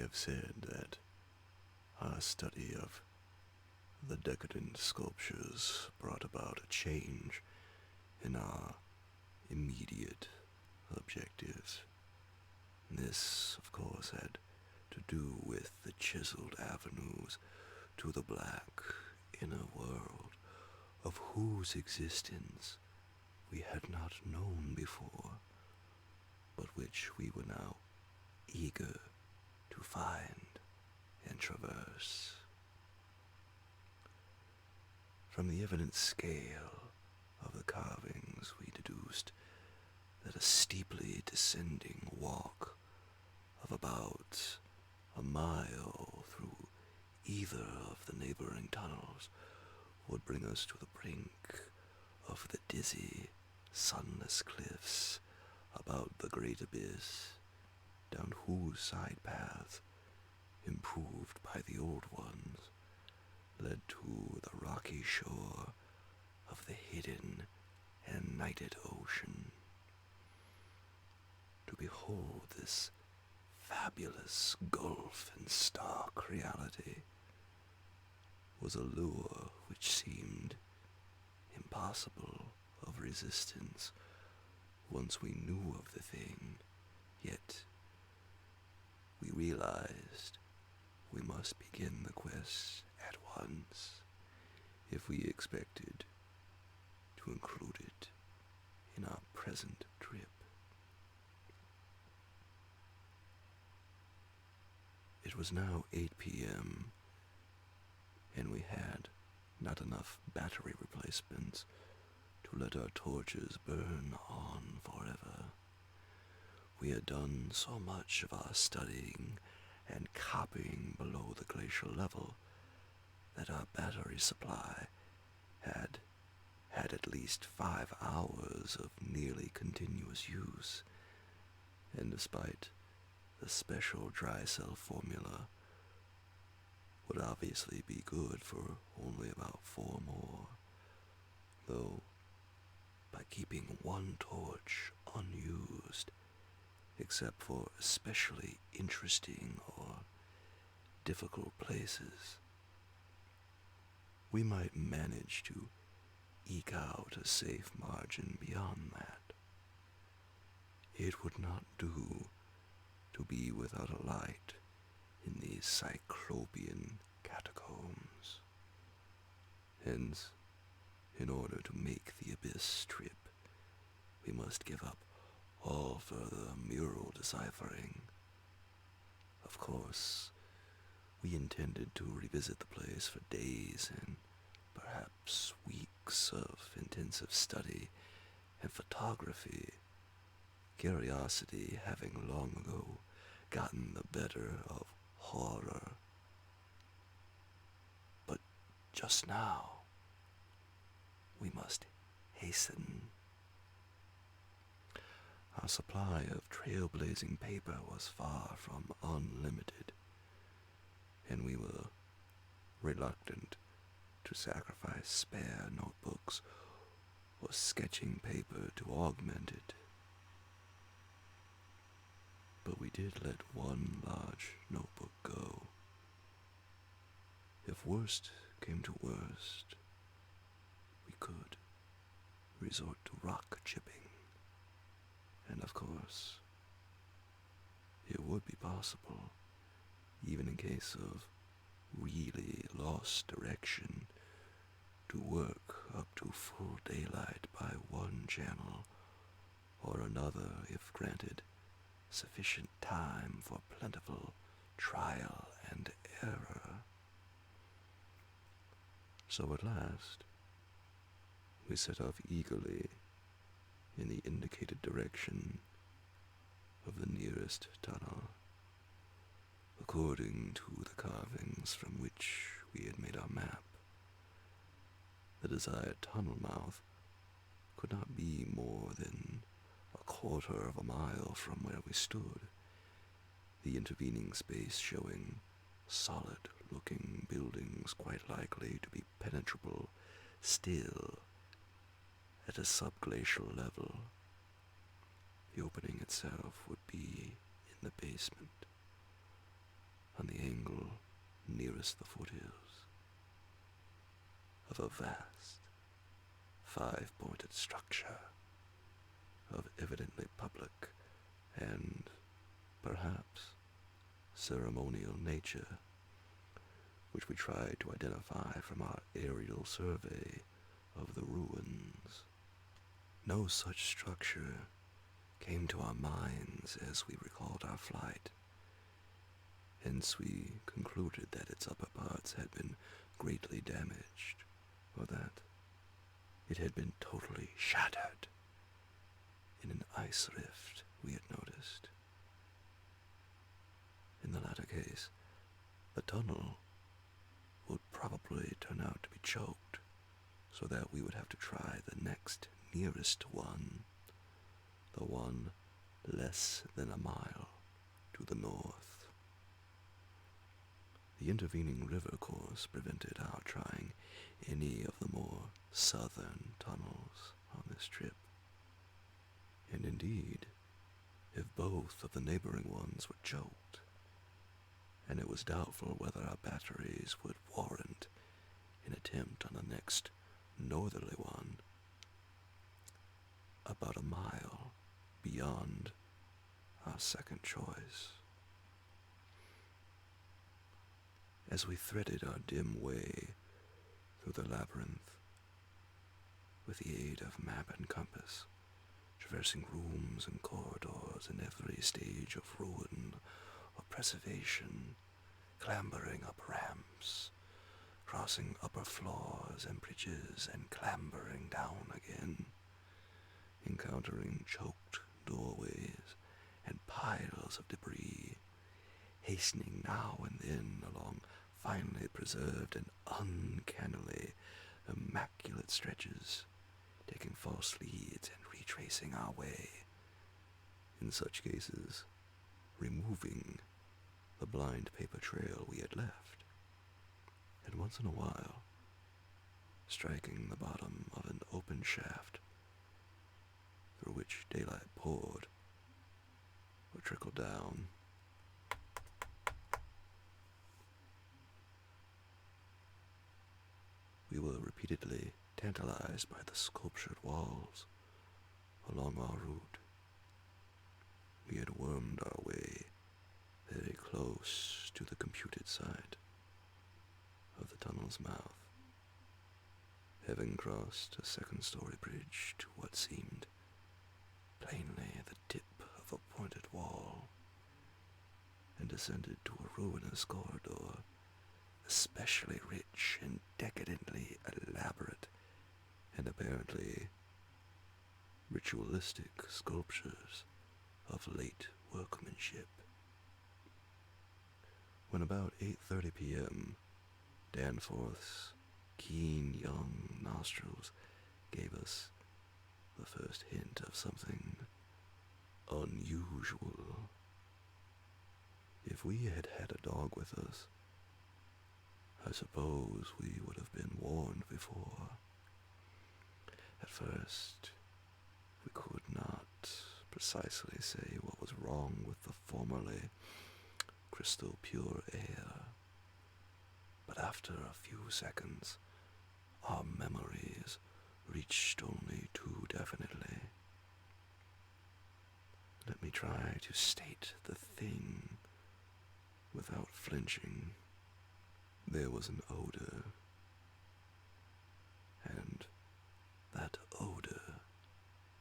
have said that our study of the decadent sculptures brought about a change in our immediate objectives. This, of course, had to do with the chiseled avenues to the black inner world of whose existence we had not known before, but which we were now eager to find and traverse. From the evident scale of the carvings, we deduced that a steeply descending walk of about a mile through either of the neighboring tunnels would bring us to the brink of the dizzy, sunless cliffs about the great abyss, down whose side paths, improved by the old ones, led to the rocky shore of the hidden and nighted ocean. To behold this fabulous gulf in stark reality was a lure which seemed impossible of resistance once we knew of the thing, yet we realized we must begin the quest at once if we expected to include it in our present trip. It was now 8 p.m., and we had not enough battery replacements to let our torches burn on forever. We had done so much of our studying and copying below the glacial level that our battery supply had at least 5 hours of nearly continuous use, and despite the special dry cell formula, would obviously be good for only about 4 more, though by keeping one torch unused, except for especially interesting or difficult places, we might manage to eke out a safe margin beyond that. It would not do to be without a light in these cyclopean catacombs. Hence, in order to make the abyss trip, we must give up all further mural deciphering. Of course, we intended to revisit the place for days and perhaps weeks of intensive study and photography, curiosity having long ago gotten the better of horror. But just now, we must hasten. Our supply of trailblazing paper was far from unlimited, and we were reluctant to sacrifice spare notebooks or sketching paper to augment it. But we did let one large notebook go. If worst came to worst, we could resort to rock chipping. And of course, it would be possible, even in case of really lost direction, to work up to full daylight by one channel or another if granted sufficient time for plentiful trial and error. So at last, we set off eagerly in the indicated direction of the nearest tunnel, according to the carvings from which we had made our map. The desired tunnel mouth could not be more than a quarter of a mile from where we stood, the intervening space showing solid-looking buildings quite likely to be penetrable still at a subglacial level. The opening itself would be in the basement. on the angle nearest the foothills of a vast, five-pointed structure of evidently public and, perhaps, ceremonial nature, which we tried to identify from our aerial survey of the ruins. No such structure came to our minds as we recalled our flight. Hence we concluded that its upper parts had been greatly damaged, or that it had been totally shattered in an ice rift we had noticed. In the latter case, the tunnel would probably turn out to be choked, so that we would have to try the next nearest one, the one less than a mile to the north. The intervening river course prevented our trying any of the more southern tunnels on this trip. And indeed, if both of the neighboring ones were choked, and it was doubtful whether our batteries would warrant an attempt on the next northerly one, about a mile beyond our second choice. As we threaded our dim way through the labyrinth, with the aid of map and compass, traversing rooms and corridors in every stage of ruin or preservation, clambering up ramps, crossing upper floors and bridges, and clambering down again, encountering choked doorways and piles of debris, hastening now and then along finely preserved and uncannily immaculate stretches, taking false leads and retracing our way, in such cases removing the blind paper trail we had left, and once in a while striking the bottom of an open shaft through which daylight poured or trickled down. We were repeatedly tantalized by the sculptured walls along our route. We had wormed our way very close to the computed side of the tunnel's mouth, having crossed a second-story bridge to what seemed plainly the tip of a pointed wall, and descended to a ruinous corridor, especially rich and decadently elaborate, and apparently ritualistic sculptures of late workmanship. When about 8:30 p.m., Danforth's keen young nostrils gave us the first hint of something unusual. If we had had a dog with us, I suppose we would have been warned before. At first, we could not precisely say what was wrong with the formerly crystal pure air, but after a few seconds, our memories reached only too definitely. Let me try to state the thing without flinching. There was an odor, and that odor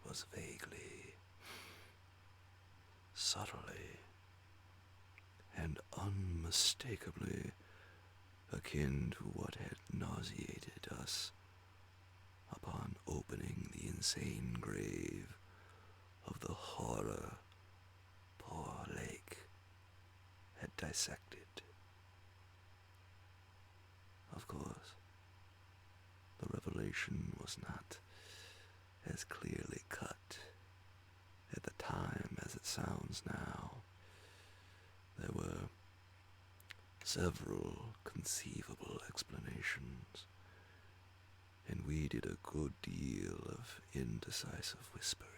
was vaguely, subtly, and unmistakably akin to what had nauseated us upon opening the insane grave of the horror poor Lake had dissected. Of course, the revelation was not as clearly cut at the time as it sounds now. There were several conceivable explanations, and we did a good deal of indecisive whispering.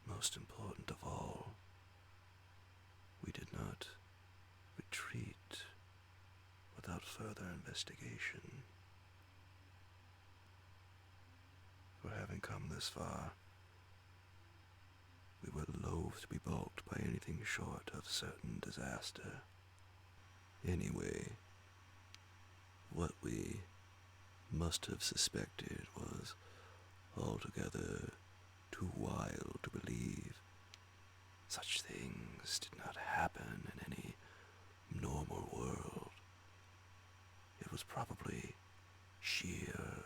Most important of all, we did not retreat without further investigation. For having come this far, we were loath to be balked by anything short of certain disaster. Anyway, what we must have suspected was altogether too wild to believe. Such things did not happen in any normal world. It was probably sheer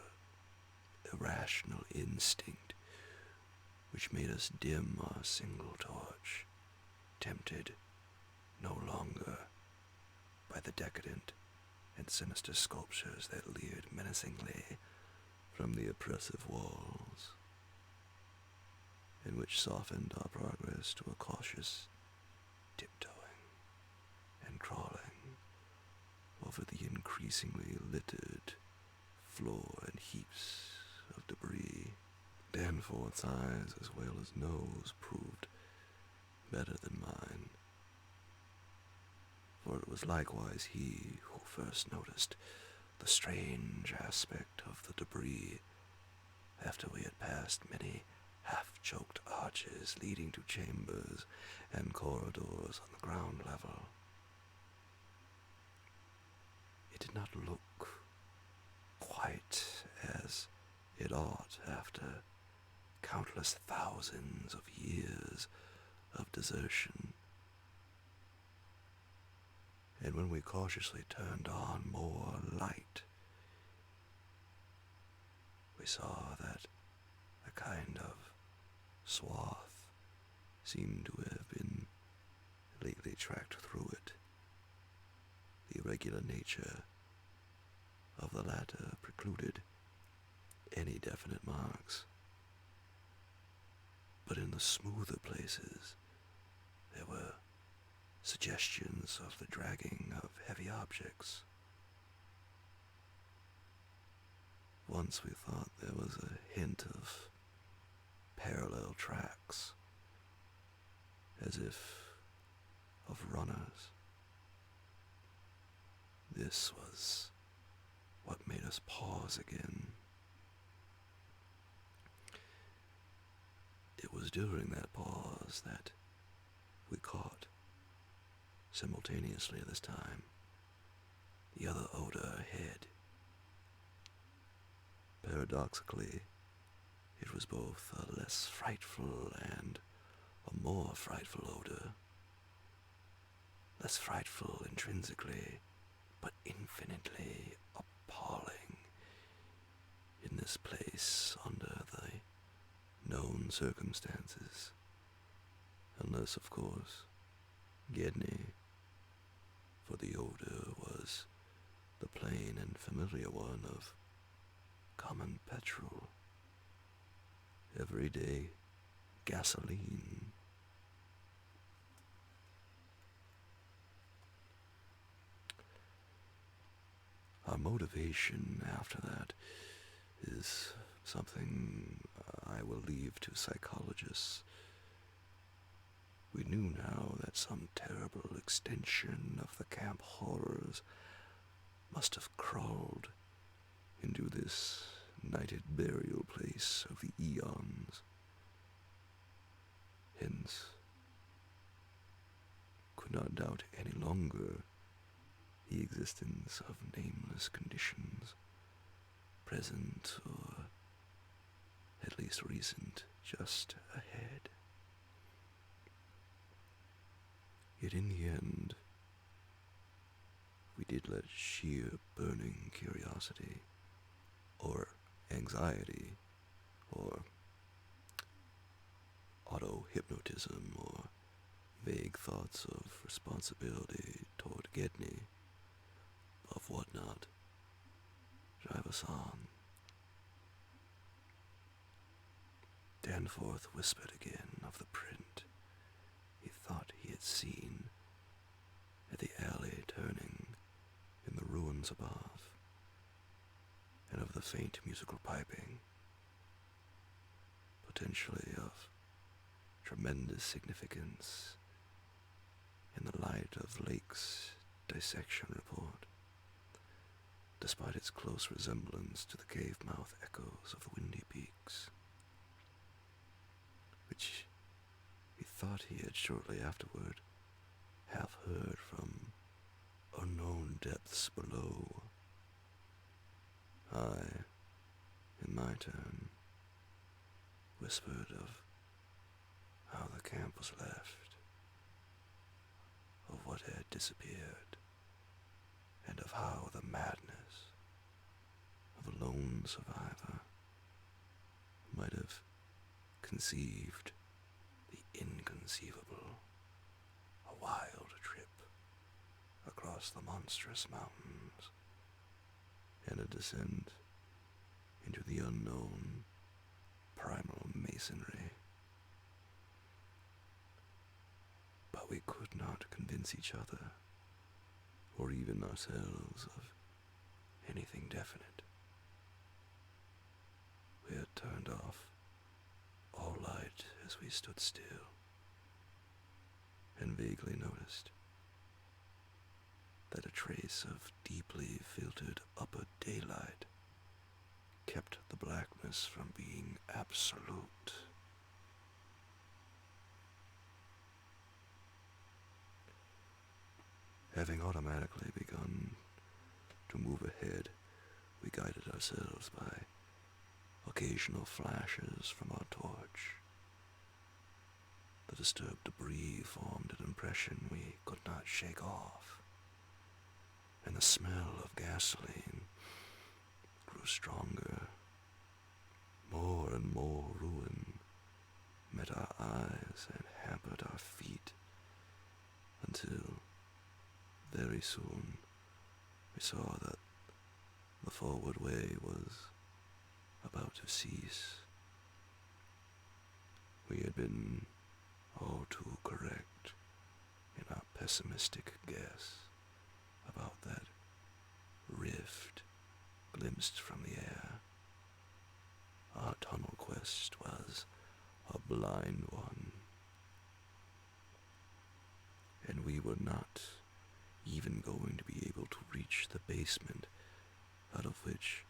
irrational instinct which made us dim our single torch, tempted no longer by the decadent and sinister sculptures that leered menacingly from the oppressive walls, and which softened our progress to a cautious tiptoeing and crawling over the increasingly littered floor and heaps of debris. Danforth's eyes as well as nose proved better than mine, for it was likewise he who first noticed the strange aspect of the debris after we had passed many half-choked arches leading to chambers and corridors on the ground level. It did not look quite as it ought after countless thousands of years of desertion. And when we cautiously turned on more light, we saw that a kind of swath seemed to have been lately tracked through it. The irregular nature of the latter precluded any definite marks, but in the smoother places there were suggestions of the dragging of heavy objects. Once we thought there was a hint of parallel tracks, as if of runners. This was what made us pause again. It was during that pause that we caught, simultaneously this time, the other odor ahead. Paradoxically, it was both a less frightful and a more frightful odor. Less frightful intrinsically, but infinitely appalling in this place under the known circumstances. Unless, of course, Gedney, for the odor was the plain and familiar one of common petrol, everyday gasoline. Our motivation after that is something I will leave to psychologists. We knew now that some terrible extension of the camp horrors must have crawled into this nighted burial place of the eons. Hence, could not doubt any longer the existence of nameless conditions, present or at least recent, just ahead. Yet in the end, we did let sheer burning curiosity, or anxiety, or auto-hypnotism, or vague thoughts of responsibility toward Gedney, of whatnot, drive us on. Danforth whispered again of the print he thought he had seen at the alley turning in the ruins above, and of the faint musical piping, potentially of tremendous significance in the light of lakes dissection report, despite its close resemblance to the cave-mouth echoes of the Windy Peaks, which he thought he had shortly afterward half heard from unknown depths below. I, in my turn, whispered of how the camp was left, of what had disappeared, and of how the madness of a lone survivor might have conceived the inconceivable, a wild trip across the monstrous mountains, and a descent into the unknown primal masonry. But we could not convince each other, or even ourselves, of anything definite. We had turned off all light as we stood still, and vaguely noticed that a trace of deeply filtered upper daylight kept the blackness from being absolute. Having automatically begun to move ahead, we guided ourselves by occasional flashes from our torch. The disturbed debris formed an impression we could not shake off, and the smell of gasoline grew stronger. More and more ruin met our eyes and hampered our feet, until very soon we saw that the forward way was about to cease. We had been all too correct in our pessimistic guess about that rift glimpsed from the air. Our tunnel quest was a blind one, and we were not even going to be able to reach the basement out of which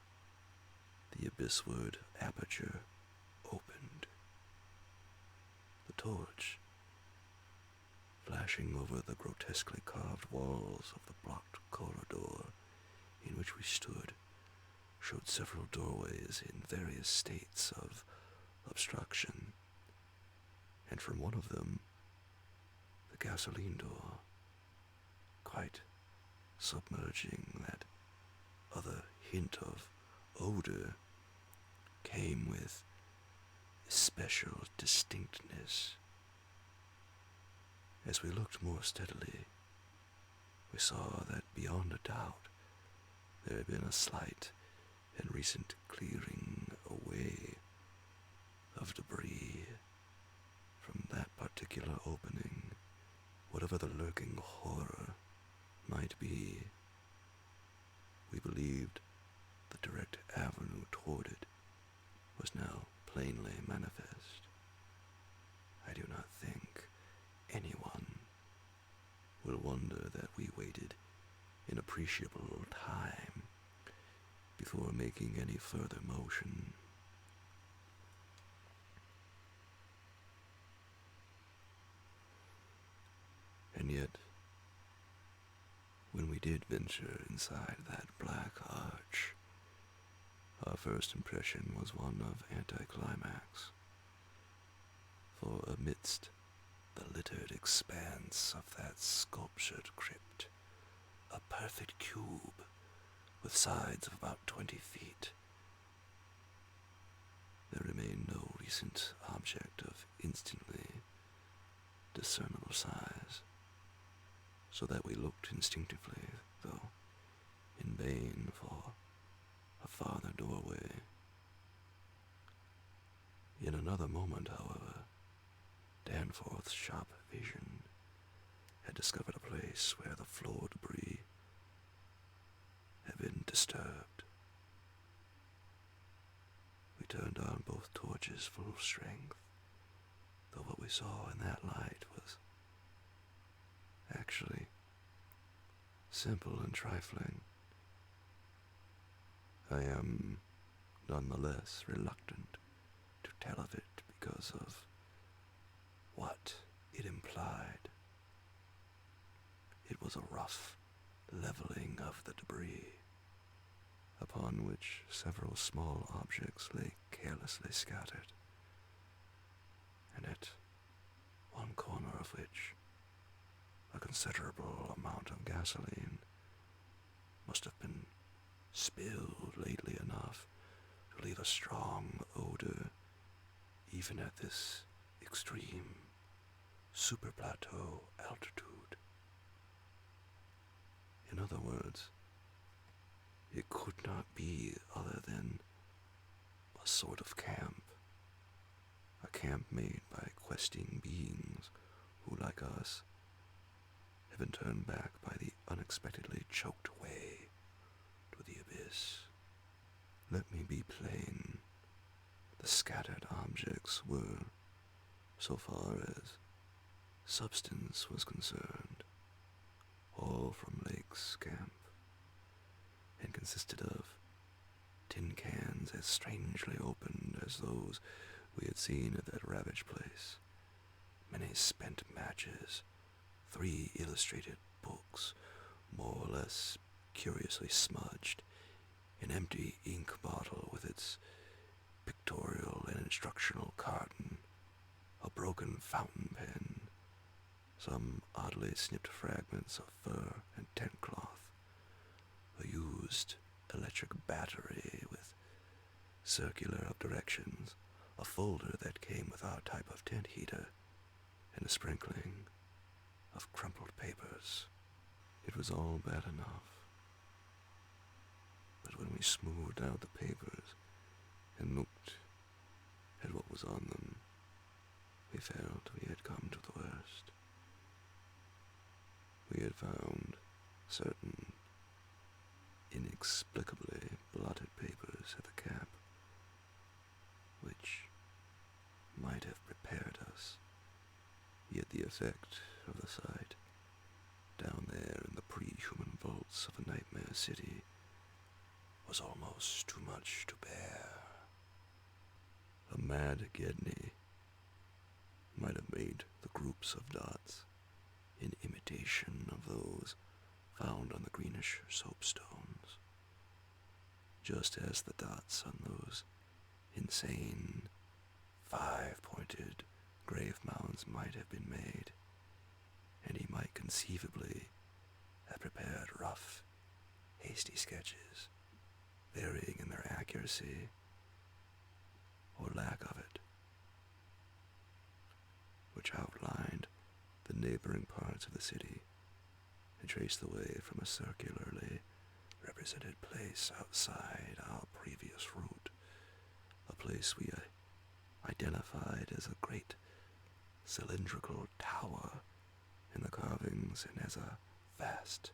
the abyssward aperture opened. The torch, flashing over the grotesquely carved walls of the blocked corridor in which we stood, showed several doorways in various states of obstruction, and from one of them, the gasoline door, quite submerging that other hint of odor, came with especial distinctness. As we looked more steadily, we saw that beyond a doubt there had been a slight and recent clearing away of debris from that particular opening, whatever the lurking horror might be. We believed the direct avenue toward it was now plainly manifest. I do not think anyone will wonder that we waited an appreciable time before making any further motion. And yet, when we did venture inside that black arch, our first impression was one of anticlimax. For amidst the littered expanse of that sculptured crypt, a perfect cube with sides of about 20 feet, there remained no recent object of instantly discernible size, so that we looked instinctively, though in vain, for a farther doorway. In another moment, however, Danforth's sharp vision had discovered a place where the floor debris had been disturbed. We turned on both torches full strength, though what we saw in that light was actually simple and trifling, I am nonetheless reluctant to tell of it because of what it implied. It was a rough leveling of the debris, upon which several small objects lay carelessly scattered, and at one corner of which a considerable amount of gasoline must have been spilled lately enough to leave a strong odor even at this extreme superplateau altitude. In other words, it could not be other than a sort of camp, a camp made by questing beings who, like us, have been turned back by the unexpectedly choked way to the abyss. Let me be plain. The scattered objects were, so far as substance was concerned, all from Lake's camp, and consisted of tin cans as strangely opened as those we had seen at that ravaged place, many spent matches, 3 illustrated books, more or less curiously smudged, an empty ink bottle with its pictorial and instructional carton, a broken fountain pen, some oddly snipped fragments of fur and tent cloth, a used electric battery with circular of directions, a folder that came with our type of tent heater, and a sprinkling of crumpled papers. It was all bad enough, but when we smoothed out the papers and looked at what was on them, we felt we had come to the worst. We had found certain inexplicably blotted papers at the camp, which might have prepared us, yet the effect of the sight, down there in the pre-human vaults of a nightmare city, was almost too much to bear. A mad Gedney might have made the groups of dots in imitation of those found on the greenish soapstones, just as the dots on those insane 5-pointed grave mounds might have been made, and he might conceivably have prepared rough, hasty sketches, varying in their accuracy or lack of it, which outlined the neighboring parts of the city and traced the way from a circularly represented place outside our previous route, a place we identified as a great cylindrical tower in the carvings and as a vast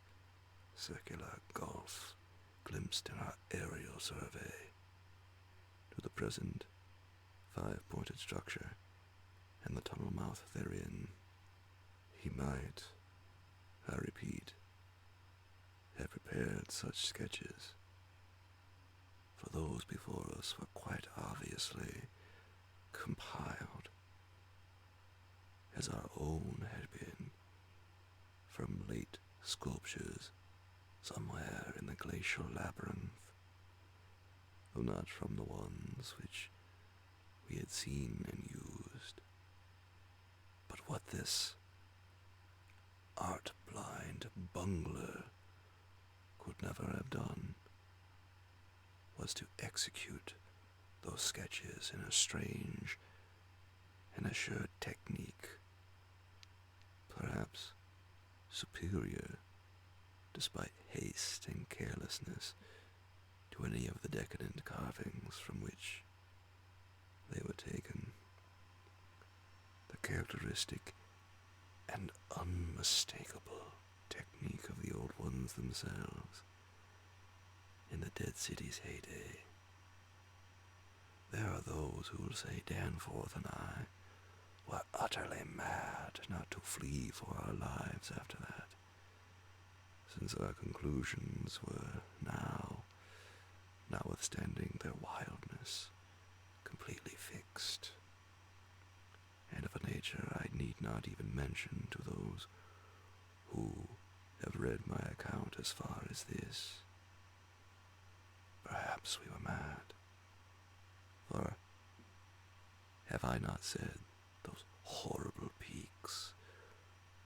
circular gulf glimpsed in our aerial survey. To the present 5-pointed structure and the tunnel mouth therein, he might, I repeat, have prepared such sketches, for those before us were quite obviously compiled, as our own had been, from late sculptures somewhere in the glacial labyrinth, though not from the ones which we had seen and used. But what this art-blind bungler could never have done was to execute those sketches in a strange and assured technique, perhaps superior, despite haste and carelessness, to any of the decadent carvings from which they were taken. The characteristic and unmistakable technique of the old ones themselves, in the dead city's heyday. There are those who will say Danforth and I were utterly mad not to flee for our lives after that, since our conclusions were now, notwithstanding their wildness, completely fixed, and of a nature I need not even mention to those who have read my account as far as this. Perhaps we were mad, for have I not said those horrible peaks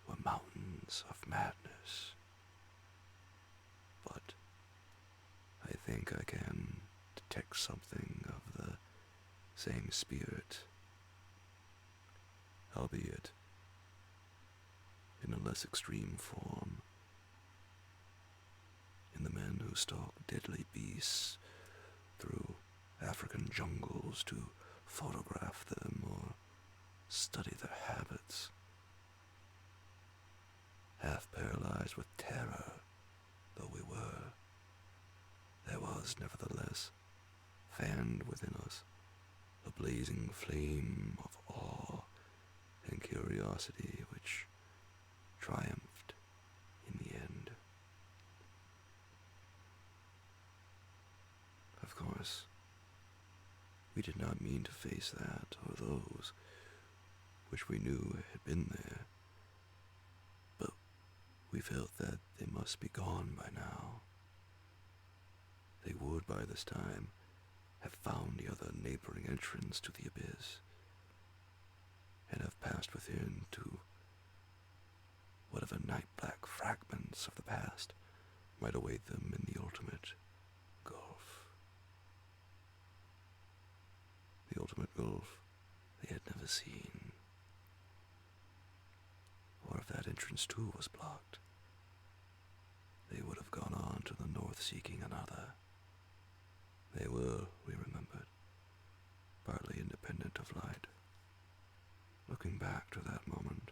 were mountains of madness? But I think I can detect something of the same spirit, albeit in a less extreme form, in the men who stalk deadly beasts through African jungles to photograph them or study their habits. Half paralyzed with terror though we were, there was nevertheless fanned within us a blazing flame of awe and curiosity which triumphed in the end. Of course, we did not mean to face that or those which we knew had been there, but we felt that they must be gone by now. They would by this time have found the other neighboring entrance to the abyss, and have passed within to whatever night-black fragments of the past might await them in the ultimate gulf. The ultimate gulf they had never seen. Or if that entrance too was blocked, they would have gone on to the north seeking another. They were, we remembered, partly independent of light. Looking back to that moment,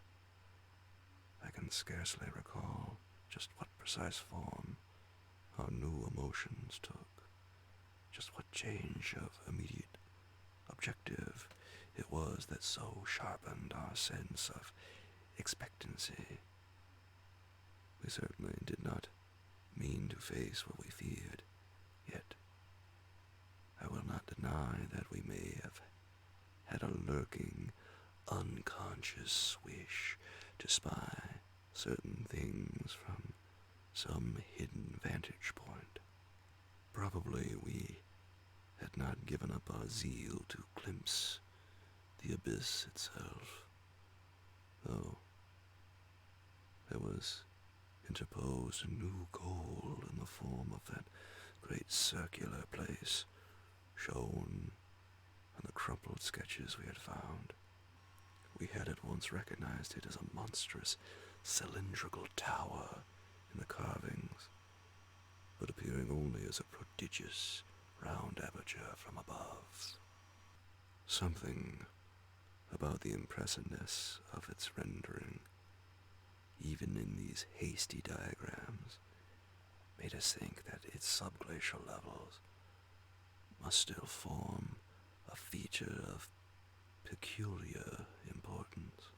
I can scarcely recall just what precise form our new emotions took, just what change of immediate objective it was that so sharpened our sense of expectancy. We certainly did not mean to face what we feared, yet I will not deny that we may have had a lurking, unconscious wish to spy certain things from some hidden vantage point. Probably we had not given up our zeal to glimpse the abyss itself, though there was interposed a new goal in the form of that great circular place shown on the crumpled sketches we had found. We had at once recognized it as a monstrous cylindrical tower in the carvings, but appearing only as a prodigious round aperture from above. Something about the impressiveness of its rendering, even in these hasty diagrams, made us think that its subglacial levels must still form a feature of peculiar importance.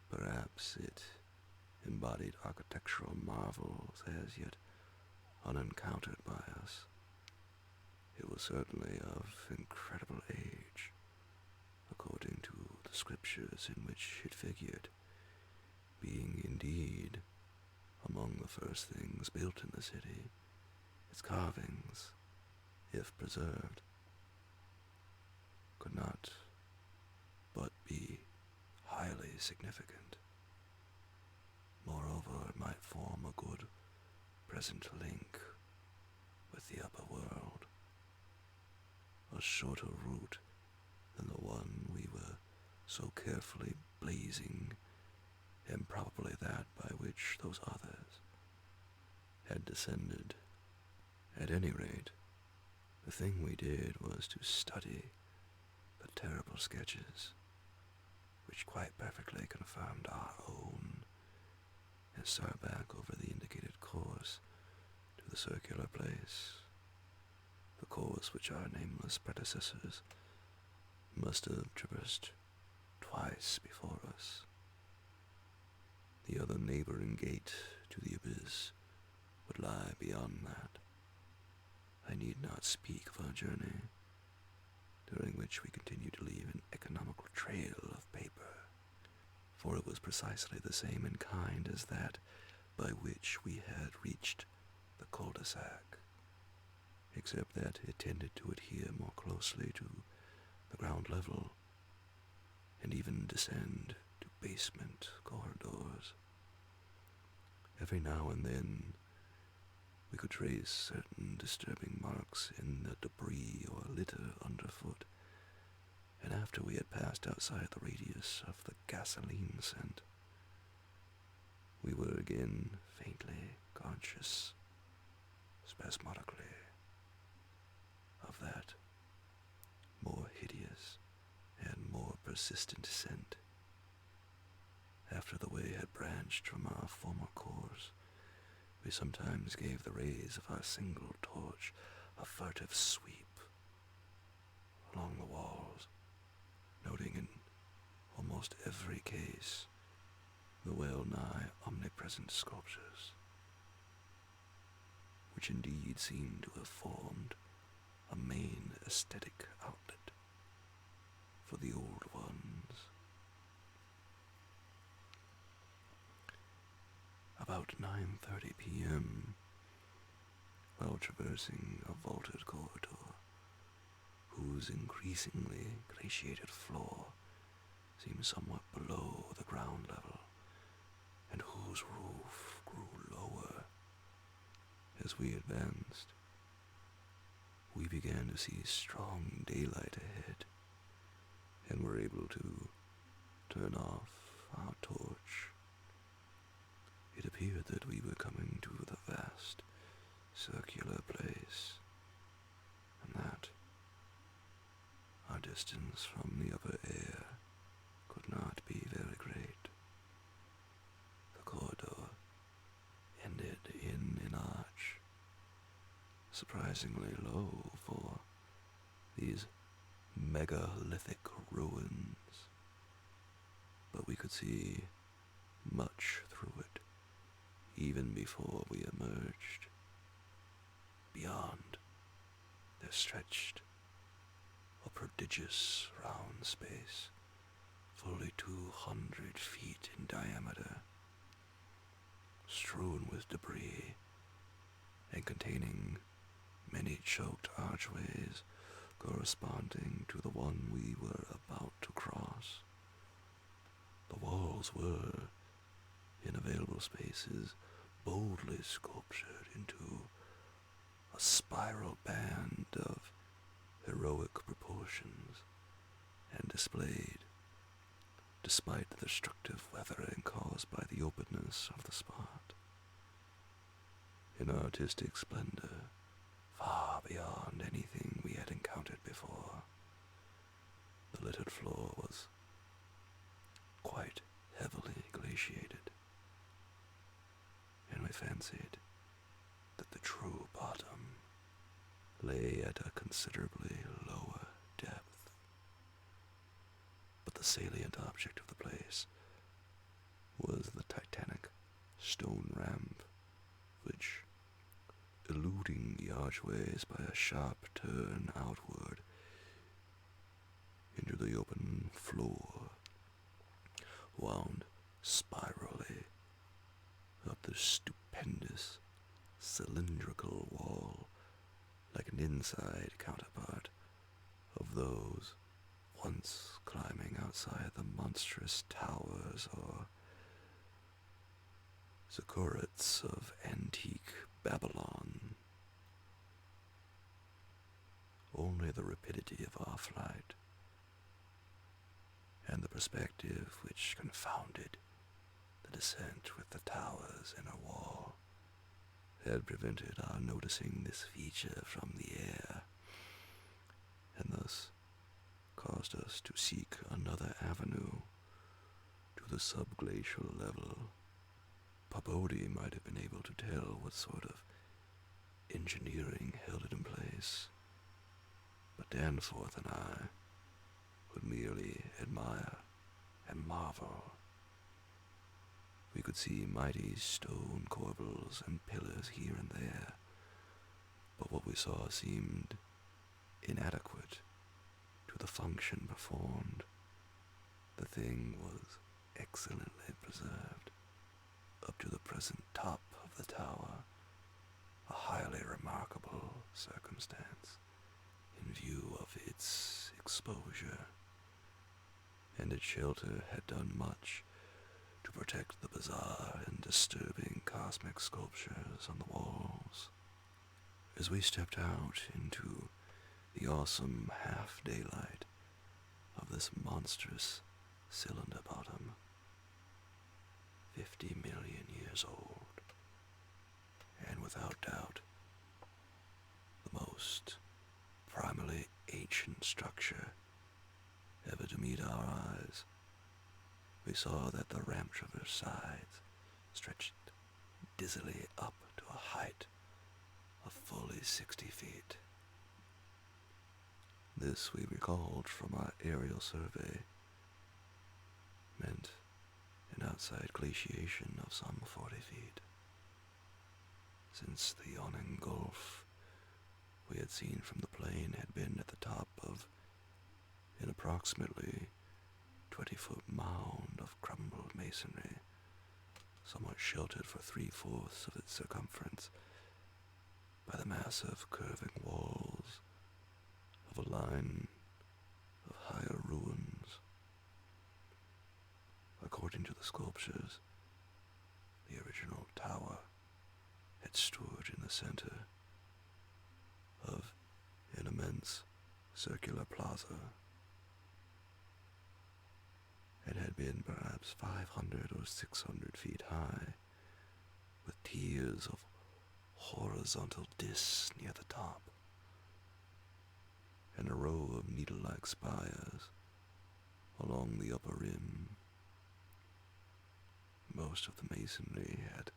Perhaps it embodied architectural marvels as yet unencountered by us. It was certainly of incredible age, according to the scriptures in which it figured, being indeed among the first things built in the city. Its carvings, if preserved, could not but be highly significant. Moreover, it might form a good present link with the upper world, a shorter route than the one we were so carefully blazing, and probably that by which those others had descended. At any rate, the thing we did was to study the terrible sketches, which quite perfectly confirmed our own, and start back over the indicated course to the circular place, the course which our nameless predecessors must have traversed twice before us. The other neighboring gate to the abyss would lie beyond that. I need not speak of our journey, during which we continued to leave an economical trail of paper, for it was precisely the same in kind as that by which we had reached the cul-de-sac, except that it tended to adhere more closely to the ground level, and even descend to basement corridors. Every now and then, we could trace certain disturbing marks in the debris or litter underfoot, and after we had passed outside the radius of the gasoline scent, we were again faintly conscious, spasmodically, of that more hideous and more persistent scent. After the way had branched from our former course, we sometimes gave the rays of our single torch a furtive sweep along the walls, noting in almost every case the well-nigh omnipresent sculptures, which indeed seemed to have formed a main aesthetic outlet for the old ones. About 9:30 p.m., while traversing a vaulted corridor, whose increasingly glaciated floor seemed somewhat below the ground level, and whose roof grew lower as we advanced, we began to see strong daylight ahead, and were able to turn off our torch. It appeared that we were coming to the vast, circular place, and that our distance from the upper air could not be very great. The corridor ended in an arch, surprisingly low for these megalithic ruins, but we could see much through it even before we emerged. Beyond, there stretched a prodigious round space, fully 200 feet in diameter, strewn with debris, and containing many choked archways corresponding to the one we were about to cross. The walls were, in available spaces, boldly sculptured into a spiral band of heroic proportions, and displayed, despite the destructive weathering caused by the openness of the spot, an artistic splendor far beyond anything we had encountered before. The littered floor was quite heavily glaciated, and we fancied that the true bottom lay at a considerably lower depth. But the salient object of the place was the titanic stone ramp, which, eluding the archways by a sharp turn outward into the open floor, wound spirally up the stupendous cylindrical wall like an inside counterpart of those once climbing outside the monstrous towers or ziggurats of antique Babylon. Only the rapidity of our flight and the perspective which confounded the descent with the tower's inner wall had prevented our noticing this feature from the air, and thus caused us to seek another avenue to the subglacial level. Pabodie might have been able to tell what sort of engineering held it in place, but Danforth and I would merely admire and marvel. We could see mighty stone corbels and pillars here and there, but what we saw seemed inadequate to the function performed. The thing was excellently preserved up to the present top of the tower, a highly remarkable circumstance in view of its exposure, and its shelter had done much to protect the bizarre and disturbing cosmic sculptures on the walls. As we stepped out into the awesome half-daylight of this monstrous cylinder bottom, 50 million years old, and without doubt the most primally ancient structure ever to meet our eyes, we saw that the ramp traverse sides stretched dizzily up to a height of fully 60 feet. This, we recalled from our aerial survey, meant an outside glaciation of some 40 feet. Since the yawning gulf we had seen from the plane had been at the top of an approximately 20-foot mound of crumbled masonry, somewhat sheltered for 3/4 of its circumference by the massive curving walls of a line of higher ruins. According to the sculptures, the original tower had stood in the center of an immense circular plaza. It had been perhaps 500 or 600 feet high, with tiers of horizontal discs near the top, and a row of needle-like spires along the upper rim. Most of the masonry had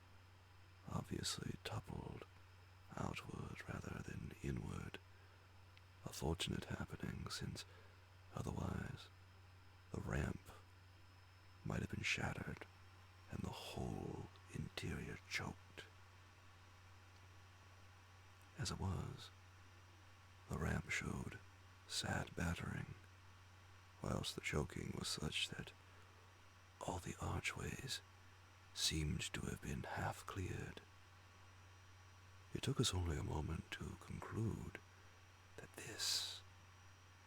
obviously toppled outward rather than inward, a fortunate happening since otherwise the ramp might have been shattered and the whole interior choked. As it was, the ramp showed sad battering, whilst the choking was such that all the archways seemed to have been half cleared. It took us only a moment to conclude that this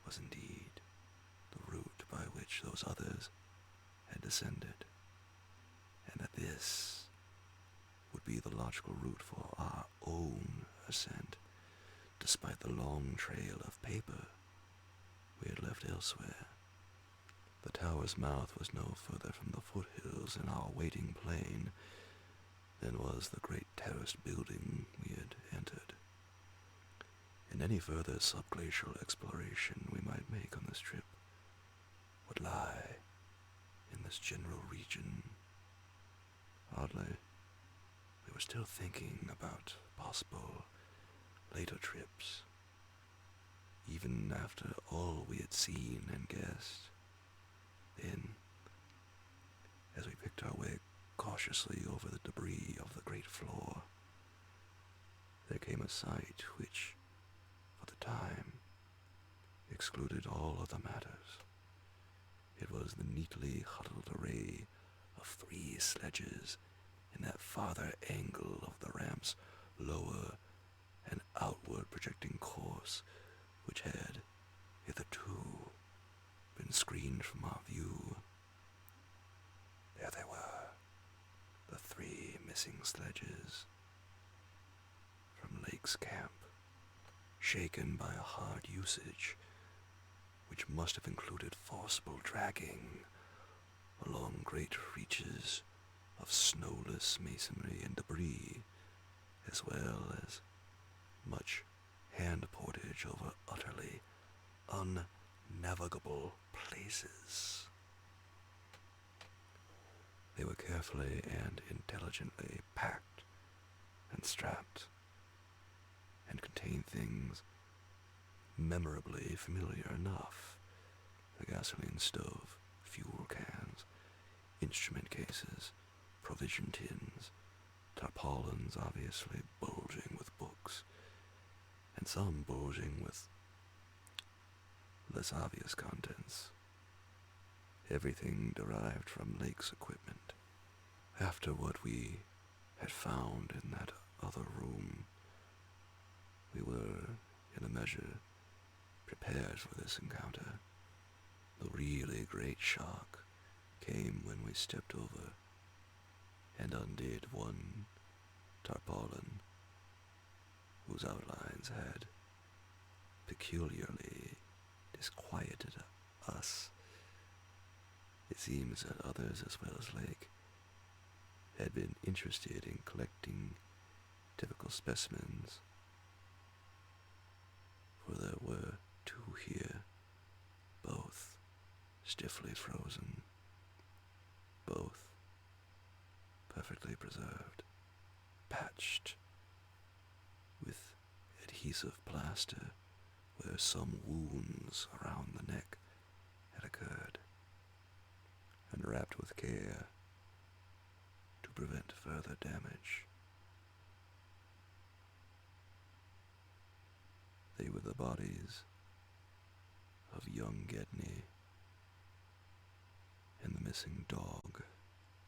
was indeed the route by which those others had descended, and that this would be the logical route for our own ascent, despite the long trail of paper we had left elsewhere. The tower's mouth was no further from the foothills in our waiting plain than was the great terraced building we had entered, and any further subglacial exploration we might make on this trip would lie in this general region. Oddly, we were still thinking about possible later trips, even after all we had seen and guessed. Then, as we picked our way cautiously over the debris of the great floor, there came a sight which, for the time, excluded all other matters. It was the neatly huddled array of 3 sledges in that farther angle of the ramp's lower and outward projecting course, which had hitherto been screened from our view. There they were, the 3 missing sledges from Lake's camp, shaken by a hard usage which must have included forcible dragging along great reaches of snowless masonry and debris, as well as much hand portage over utterly unnavigable places. They were carefully and intelligently packed and strapped, and contained things memorably familiar enough: the gasoline stove, fuel cans, instrument cases, provision tins, tarpaulins obviously bulging with books, and some bulging with less obvious contents. Everything derived from Lake's equipment. After what we had found in that other room, we were, in a measure, prepared for this encounter. The really great shock came when we stepped over and undid one tarpaulin whose outlines had peculiarly disquieted us. It seems that others, as well as Lake, had been interested in collecting typical specimens, for there were two here, both stiffly frozen, both perfectly preserved, patched with adhesive plaster where some wounds around the neck had occurred, and wrapped with care to prevent further damage. They were the bodies of young Gedney and the missing dog.